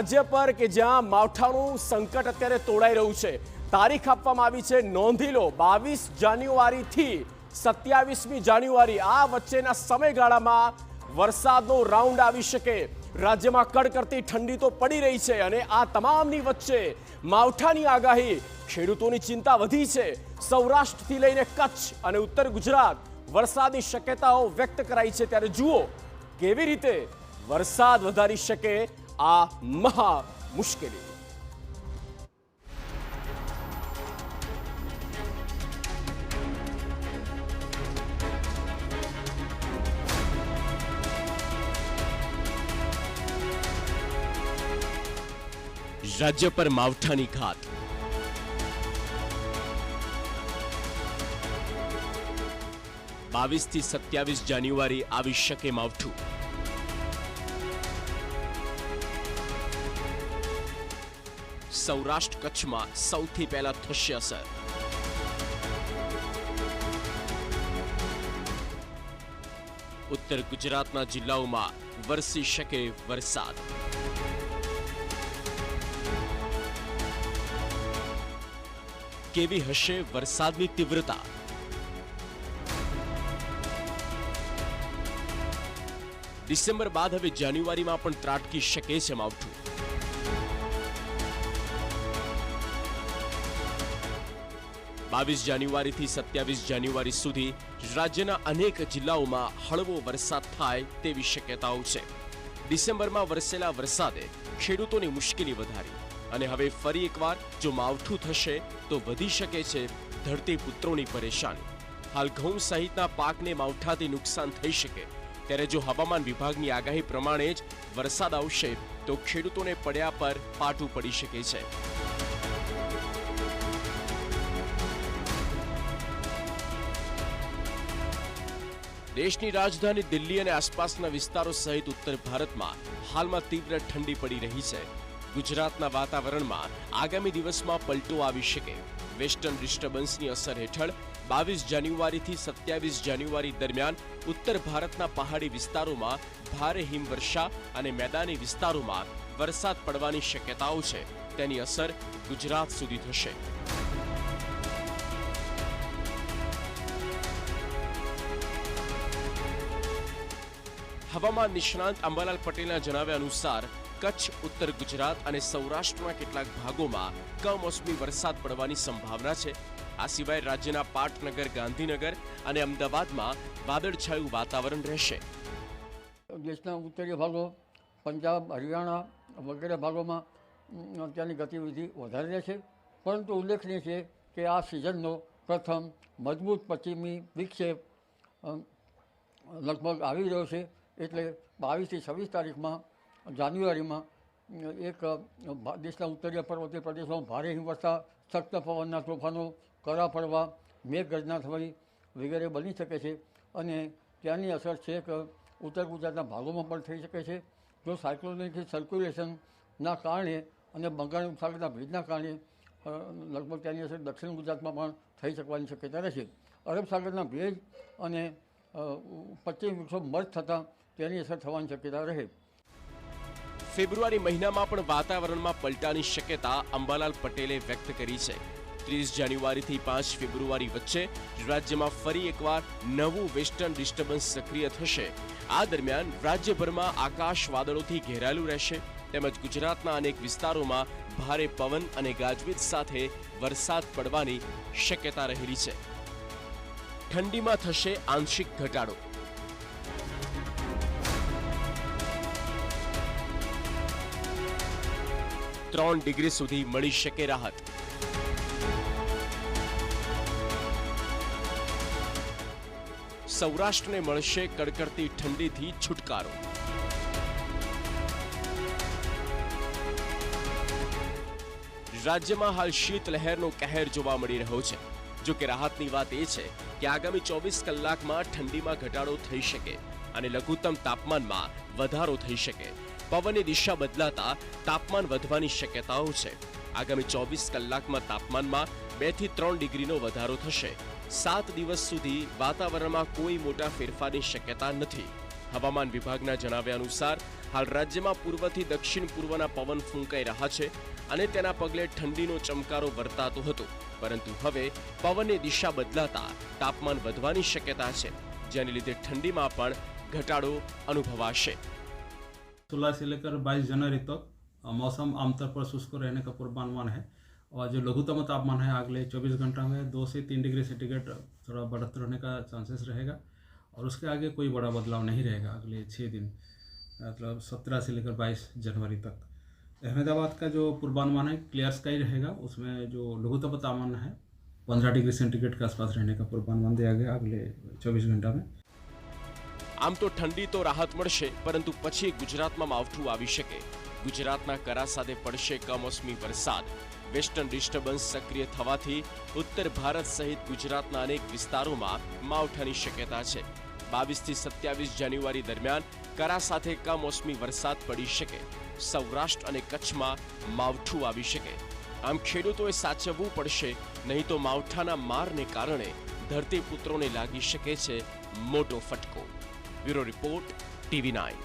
રાજ્ય પર કે જ્યાં માવઠાનું સંકટ અત્યારે તોડાઈ રહ્યું છે, તારીખ આપવામાં આવી છે, નોંધી લો 22 જાન્યુઆરીથી 27મી જાન્યુઆરી, આ વચ્ચેના સમયગાળામાં વરસાદનો રાઉન્ડ આવી શકે। રાજ્યમાં કડકડતી ઠંડી તો પડી રહી છે અને આ તમામની વચ્ચે માવઠાની આગાહી, ખેડૂતોની ચિંતા વધી છે। સૌરાષ્ટ્રથી લઈને કચ્છ અને ઉત્તર ગુજરાત વરસાદની શક્યતાઓ વ્યક્ત કરાઈ છે, ત્યારે જુઓ કેવી રીતે વરસાદ વધારી શકે આ મહા મુશ્કેલી। રાજ્ય પર માવઠાની ઘાત। 22 થી 27 જાન્યુઆરી આવી શકે માવઠું। સૌરાષ્ટ્ર કચ્છમાં સૌથી પહેલા થશે અસર। ઉત્તર ગુજરાતના જિલ્લાઓમાં વરસી શકે વરસાદ। કેવી હશે વરસાદની તીવ્રતા? ડિસેમ્બર બાદ હવે જાન્યુઆરીમાં પણ ત્રાટકી શકે છે માવઠું। 22 જાન્યુઆરીથી 27 જાન્યુઆરી સુધી રાજ્યના અનેક જિલ્લાઓમાં હળવો વરસાદ થાય તેવી શક્યતાઓ છે। ડિસેમ્બરમાં વરસેલા વરસાદે ખેડૂતોની મુશ્કેલી વધારી અને હવે ફરી એકવાર જો માવઠું થશે તો વધી શકે છે ધરતીપુત્રોની પરેશાની। હાલ ઘઉં સહિતના પાકને માવઠાથી નુકસાન થઈ શકે, ત્યારે જો હવામાન વિભાગની આગાહી પ્રમાણે જ વરસાદ આવશે તો ખેડૂતોને પડ્યા પર પાટું પડી શકે છે। દેશની રાજધાની દિલ્હી અને આસપાસના વિસ્તારો સહિત ઉત્તર ભારતમાં હાલમાં તીવ્ર ઠંડી પડી રહી છે। ગુજરાતના વાતાવરણમાં આગામી દિવસમાં પલટો આવી શકે। વેસ્ટર્ન ડિસ્ટર્બન્સની અસર હેઠળ 22 જાન્યુઆરીથી 27 જાન્યુઆરી દરમિયાન ઉત્તર ભારતના પહાડી વિસ્તારોમાં ભારે હિમવર્ષા અને મેદાની વિસ્તારોમાં વરસાદ પડવાની શક્યતાઓ છે। તેની અસર ગુજરાત સુધી થશે। હવામાન નિષ્ણાંત અંબાલાલ પટેલના જણાવ્યા અનુસાર કચ્છ, ઉત્તર ગુજરાત અને સૌરાષ્ટ્રના કેટલાક ભાગોમાં કમોસમી વરસાદ પડવાની સંભાવના છે। આ સિવાય રાજ્યના પાટનગર, ગાંધીનગર અને અમદાવાદમાં વાદળછાયું વાતાવરણ રહેશે। દેશના ઉત્તરીય ભાગો, પંજાબ, હરિયાણા વગેરે ભાગોમાં ત્યાંની ગતિવિધિ વધારે રહેશે, પરંતુ ઉલ્લેખનીય છે કે આ સિઝનનો પ્રથમ મજબૂત પશ્ચિમી વિક્ષેપ લગભગ આવી રહ્યો છે। એટલે 22 થી 26 તારીખમાં જાન્યુઆરીમાં એક દેશના ઉત્તરીય પર્વતીય પ્રદેશોમાં ભારે હિમવર્ષા, સખ્ત પવનના તોફાનો, કરા પડવા, મેઘગર્જના થવી વગેરે બની શકે છે અને ત્યાંની અસર છે કે ઉત્તર ગુજરાતના ભાગોમાં પણ થઈ શકે છે। જો સાયક્લોનિક સર્ક્યુલેશનના કારણે અને બંગાળ ઉપસાગરના ભેજના કારણે લગભગ તેની અસર દક્ષિણ ગુજરાતમાં પણ થઈ શકવાની શક્યતા રહેશે। અરબ સાગરના ભેજ અને પશ્ચિમ વિક્ષોભ મર્જ થતાં તેની અસર થવાની શક્યતા રહે। ફેબ્રુઆરી મહિનામાં પણ વાતાવરણમાં પલટાની શક્યતા અંબાલાલ પટેલે વ્યક્ત કરી છે। 30 જાન્યુઆરીથી 5 ફેબ્રુઆરી વચ્ચે રાજ્યમાં ફરી એકવાર નવું વેસ્ટર્ન ડિસ્ટર્બન્સ સક્રિય થશે। આ દરમિયાન રાજ્યભરમાં આકાશ વાદળોથી ઘેરાયેલું રહેશે, તેમજ ગુજરાતના અનેક વિસ્તારોમાં ભારે પવન અને ગાજવીજ સાથે વરસાદ પડવાની શક્યતા રહેલી છે। ઠંડીમાં થશે આંશિક ઘટાડો। ત્રણ ડિગ્રી સુધી મળી શકે રાહત। સૌરાષ્ટ્રને મળશે કડકડતી ઠંડીથી છુટકારો। રાજ્યમાં હાલ શીત લહેરનો કહેર જોવા મળી રહ્યો છે। જો કે રાહતની વાત એ છે કે આગામી 24 કલાકમાં ઠંડીમાં ઘટાડો થઈ શકે અને લઘુત્તમ તાપમાનમાં વધારો થઈ શકે। પવનની દિશા બદલાતા તાપમાન વધવાની શક્યતાઓ છે। આગામી 24 કલાકમાં તાપમાનમાં 2 થી 3 ડિગ્રીનો વધારો થશે। 7 દિવસ સુધી વાતાવરણમાં કોઈ મોટા ફેરફારની શક્યતા નથી। હવામાન વિભાગના જણાવ્યા અનુસાર હાલ રાજ્યમાં પૂર્વથી દક્ષિણ પૂર્વના પવન ફૂંકાઈ રહ્યા છે અને તેના પગલે ઠંડીનો ચમકારો વર્તાતો હતો, પરંતુ હવે પવનની દિશા બદલાતા તાપમાન વધવાની શક્યતા છે, જેને લીધે ઠંડીમાં પણ घटाड़ो अनुभवाशे। 16 से लेकर 22 जनवरी तक मौसम आमतौर पर शुष्क रहने का पूर्वानुमान है और जो लघुत्तम तापमान है अगले 24 घंटा में 2 से 3 डिग्री सेंटीग्रेड थोड़ा बढ़त रहने का चांसेस रहेगा और उसके आगे कोई बड़ा बदलाव नहीं रहेगा अगले 6 दिन, मतलब 17 से लेकर 22 जनवरी तक। अहमदाबाद का जो पूर्वानुमान है क्लियर स्काई रहेगा, उसमें जो लघुत्तम तापमान है 15 डिग्री सेंटीग्रेड के आसपास रहने का पूर्वानुमान दिया गया अगले 24 घंटा में। आम तो ठंडी तो राहत मळशे, परंतु पछी गुजरातमां मावठुं आवी शके। गुजरातना करा साथे पड़शे कमोसमी वरसाद। वेस्टर्न डिस्टर्बन्स सक्रिय थवाथी उत्तर भारत सहित गुजरातना अनेक विस्तारोमां मावठानी शक्यता छे। 22 થી 27 जान्युआरी दरमियान करा साथे कमोसमी वरसाद पड़ी शके। सौराष्ट्र अने कच्छमां मावठुं आवी शके। आम खेडूतोए साचवવું પડશે, नहीं तो मावठाना मारने कारणे धरतीपुत्रोने लागी शके छे मोटो फटको। Bureau report, TV9।